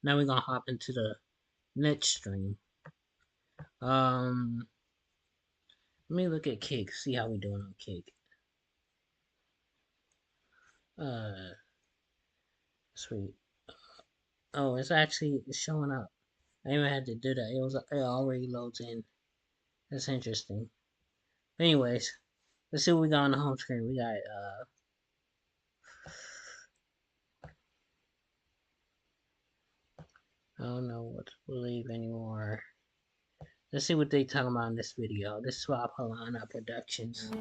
Now we're gonna hop into the next stream. Let me look at Kick, see how we doing on Kick. Sweet. Oh, it's actually showing up. I even had to do that. It already loads in. That's interesting. Anyways, let's see what we got on the home screen. We got I don't know what to believe anymore. Let's see what they talking about in this video. This is Swap Halana Productions.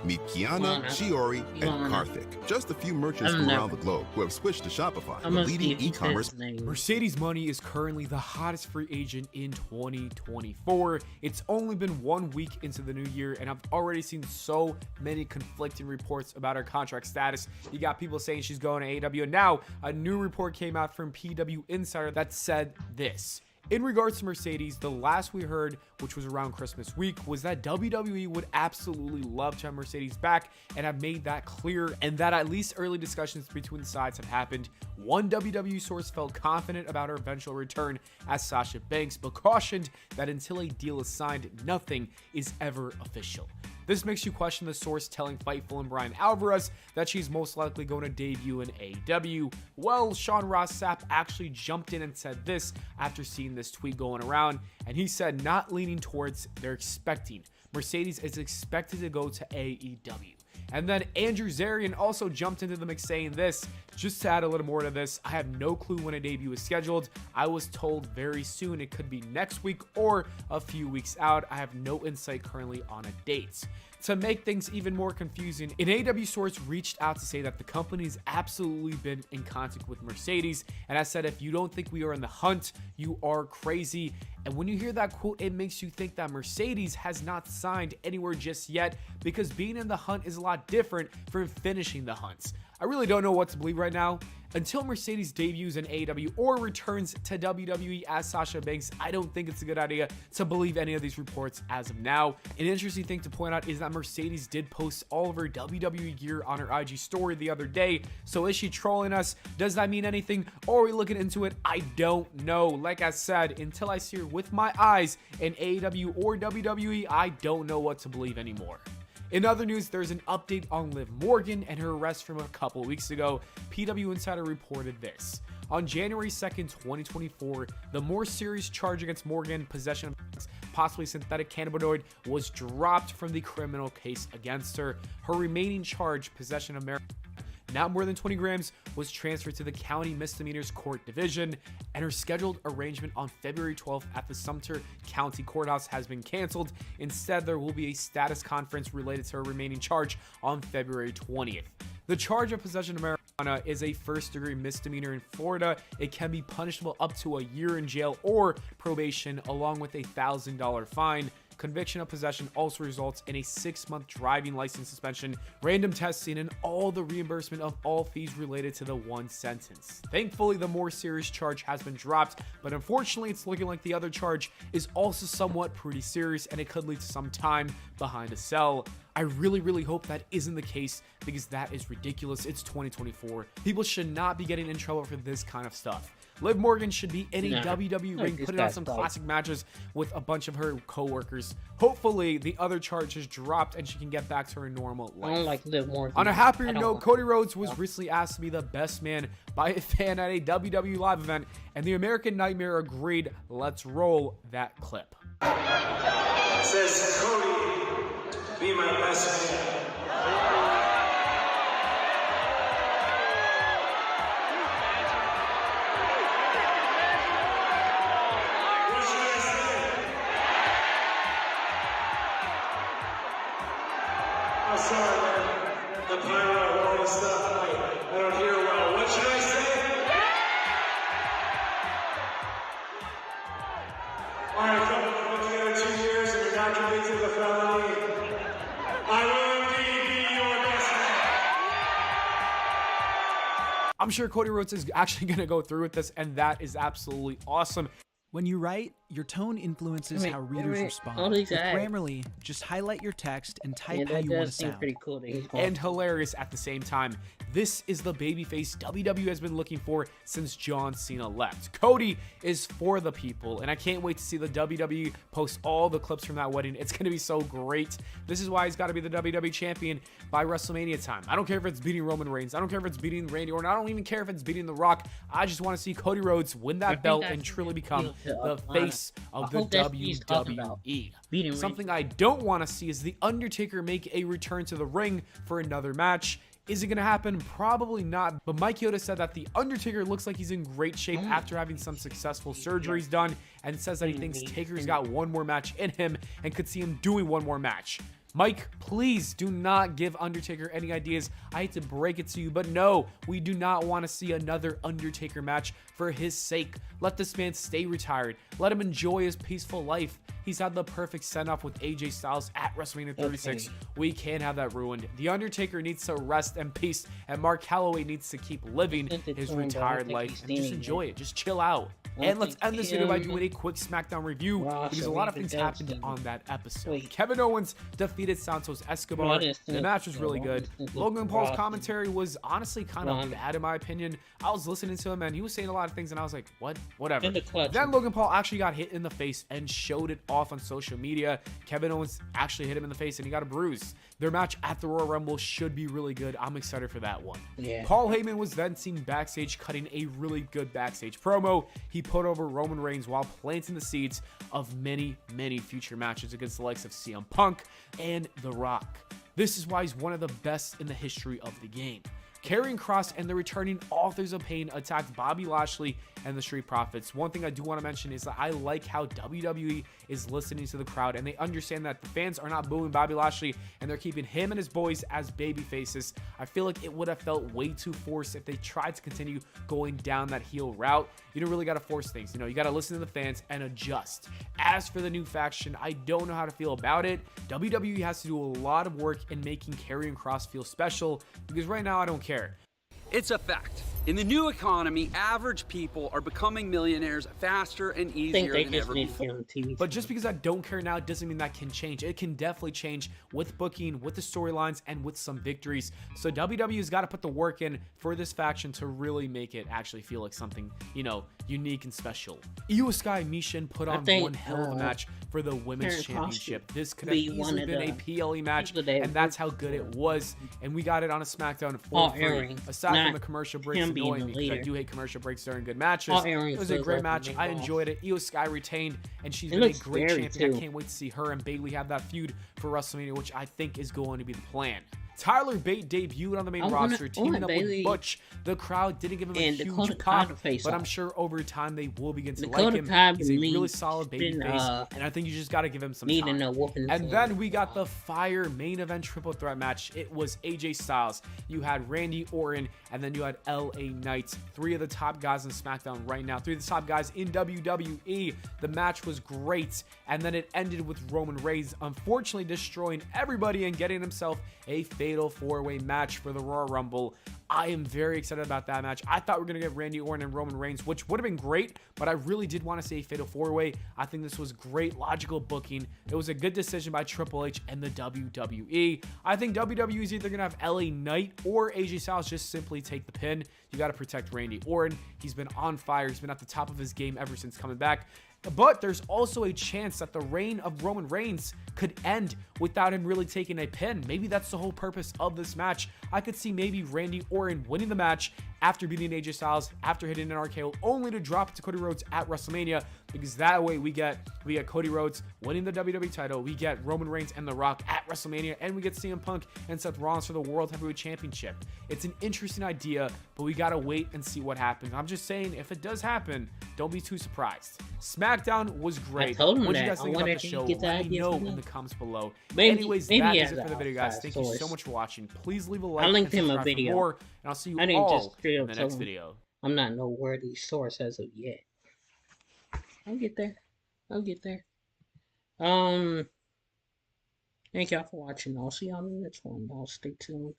Meet Kiana, Shiori, and Karthik. Just a few merchants from around the globe who have switched to Shopify, the leading e-commerce. Mercedes Money is currently the hottest free agent in 2024. It's only been 1 week into the new year, and I've already seen so many conflicting reports about her contract status. You got people saying she's going to AEW, and now a new report came out from PW Insider that said this. In regards to Mercedes, the last we heard, which was around Christmas week, was that WWE would absolutely love to have Mercedes back and have made that clear, and that at least early discussions between the sides have happened. One WWE source felt confident about her eventual return as Sasha Banks, but cautioned that until a deal is signed, nothing is ever official. This makes you question the source telling Fightful and Brian Alvarez that she's most likely going to debut in AEW. Well, Sean Ross Sapp actually jumped in and said this after seeing this tweet going around, and he said not leaning towards they're expecting. Mercedes is expected to go to AEW. And then Andrew Zarian also jumped into the mix saying this, just to add a little more to this, I have no clue when a debut is scheduled. I was told very soon it could be next week or a few weeks out. I have no insight currently on a date. To make things even more confusing, an AEW source reached out to say that the company's absolutely been in contact with Mercedes, and I said, if you don't think we are in the hunt, you are crazy. And when you hear that quote, it makes you think that Mercedes has not signed anywhere just yet, because being in the hunt is a lot different from finishing the hunt. I really don't know what to believe right now. Until Mercedes debuts in AEW or returns to WWE as Sasha Banks, I don't think it's a good idea to believe any of these reports as of now. An interesting thing to point out is that Mercedes did post all of her WWE gear on her IG story the other day. So is she trolling us? Does that mean anything? Or are we looking into it? I don't know. Like I said, until I see her with my eyes in AEW or WWE, I don't know what to believe anymore. In other news, there's an update on Liv Morgan and her arrest from a couple weeks ago. PW Insider reported this. On January 2nd, 2024, the more serious charge against Morgan, possession of possibly synthetic cannabinoid, was dropped from the criminal case against her. Her remaining charge, possession of marijuana, not more than 20 grams, was transferred to the County Misdemeanors Court Division, and her scheduled arraignment on February 12th at the Sumter County Courthouse has been canceled. Instead, there will be a status conference related to her remaining charge on February 20th. The charge of possession of marijuana is a first-degree misdemeanor in Florida. It can be punishable up to a year in jail or probation, along with a $1,000 fine. Conviction of possession also results in a 6-month driving license suspension, random testing, and all the reimbursement of all fees related to the one sentence. Thankfully, the more serious charge has been dropped, but unfortunately, it's looking like the other charge is also somewhat pretty serious, and it could lead to some time behind a cell. I really hope that isn't the case, because that is ridiculous. It's 2024. People should not be getting in trouble for this kind of stuff. Liv Morgan should be in a WWE ring, putting on some classic matches with a bunch of her co-workers. Hopefully, the other charge is dropped and she can get back to her normal life. I don't like Liv Morgan. On a happier note, Cody Rhodes was recently asked to be the best man by a fan at a WWE live event, and the American Nightmare agreed. Let's roll that clip. Says Cody, be my best man. I'm sorry, man. The pyro, all this stuff, I don't hear well. What should I say? All right, come together 2 years and you're not convicted of a felony. I will indeed be your best man. I'm sure Cody Rhodes is actually going to go through with this, and that is absolutely awesome. When you write, Your tone influences how readers respond. With Grammarly, just highlight your text and type how you want to sound. Pretty cool that he's and hilarious at the same time. This is the babyface WWE has been looking for since John Cena left. Cody is for the people, and I can't wait to see the WWE post all the clips from that wedding. It's going to be so great. This is why he's got to be the WWE champion by WrestleMania time. I don't care if it's beating Roman Reigns. I don't care if it's beating Randy Orton. I don't even care if it's beating The Rock. I just want to see Cody Rhodes win that belt and truly become the face of the WWE. Something I don't want to see is The Undertaker make a return to the ring for another match. Is it going to happen? Probably not. But Mike Chioda said that The Undertaker looks like he's in great shape after having some successful surgeries done, and says that he thinks Taker's got one more match in him and could see him doing one more match. Mike, please do not give Undertaker any ideas. I hate to break it to you, but no, we do not want to see another Undertaker match for his sake. Let this man stay retired. Let him enjoy his peaceful life. He's had the perfect send-off with AJ Styles at WrestleMania 36. Okay. We can't have that ruined. The Undertaker needs to rest in peace, and Mark Calloway needs to keep living his retired life and just enjoy it. Just chill out. And let's end this video by doing a quick SmackDown review because a lot of things happened on that episode. Kevin Owens defeated Santos Escobar. The match was really good. Logan Paul's commentary was honestly kind of bad in my opinion. I was listening to him and he was saying a lot of things and I was like, what? Whatever. Then Logan Paul actually got hit in the face and showed it off on social media. Kevin Owens actually hit him in the face and he got a bruise. Their match at the Royal Rumble should be really good. I'm excited for that one. Paul Heyman was then seen backstage cutting a really good backstage promo. He put over Roman Reigns while planting the seeds of many, many future matches against the likes of CM Punk and The Rock. This is why he's one of the best in the history of the game. Karrion Kross and the returning Authors of Pain attacked Bobby Lashley and the Street Profits. One thing I do want to mention is that I like how WWE is listening to the crowd and they understand that the fans are not booing Bobby Lashley and they're keeping him and his boys as baby faces. I feel like it would have felt way too forced if they tried to continue going down that heel route. You don't really got to force things. You know, you got to listen to the fans and adjust. As for the new faction, I don't know how to feel about it. WWE has to do a lot of work in making Karrion Kross feel special because right now I don't care. It's a fact. In the new economy, average people are becoming millionaires faster and easier than ever before. But just because I don't care now doesn't mean that can change. It can definitely change with booking, with the storylines, and with some victories. So WWE's got to put the work in for this faction to really make it actually feel like something, you know, unique and special. Io Sky and Michin put on one hell of a match for the Women's Championship. This could have easily been a PLE match, and that's how good it was. And we got it on a SmackDown for free. Aside from the commercial breaks annoying me because I do hate commercial breaks during good matches. It was a great match. I enjoyed it. Io Sky retained, and she's been a great champion. I can't wait to see her and Bayley have that feud for WrestleMania, which I think is going to be the plan. Tyler Bate debuted on the main roster, teaming up with Butch. The crowd didn't give him a huge pop, but I'm sure over time they will begin to like him. He's a really solid babyface, and I think you just got to give him some time. And then we got the fire main event triple threat match. It was AJ Styles, you had Randy Orton, and then you had LA Knight. Three of the top guys in SmackDown right now. Three of the top guys in WWE. The match was great, and then it ended with Roman Reigns unfortunately destroying everybody and getting himself a fatal four-way match for the Royal Rumble. I am very excited about that match. I thought we were going to get Randy Orton and Roman Reigns, which would have been great, but I really did want to see a fatal four-way. I think this was great logical booking. It was a good decision by Triple H and the WWE. I think WWE is either going to have LA Knight or AJ Styles just simply take the pin. You got to protect Randy Orton. He's been on fire. He's been at the top of his game ever since coming back. But there's also a chance that the reign of Roman Reigns could end without him really taking a pin. Maybe that's the whole purpose of this match. I could see maybe Randy Orton winning the match after beating AJ Styles, after hitting an RKO, only to drop it to Cody Rhodes at WrestleMania, because that way we get Cody Rhodes winning the WWE title, we get Roman Reigns and The Rock at WrestleMania, and we get CM Punk and Seth Rollins for the World Heavyweight Championship. It's an interesting idea, but we gotta wait and see what happens. I'm just saying, if it does happen, don't be too surprised. SmackDown was great. What do you guys think about the show? Let me know in the comments below. Anyways, that is it for the video, guys. Thank you so much for watching. Please leave a like and subscribe for more, and I'll see you all in the next video. I'm not no worthy source as of yet. I'll get there. Thank y'all for watching. I'll see y'all in the next one. Y'all stay tuned.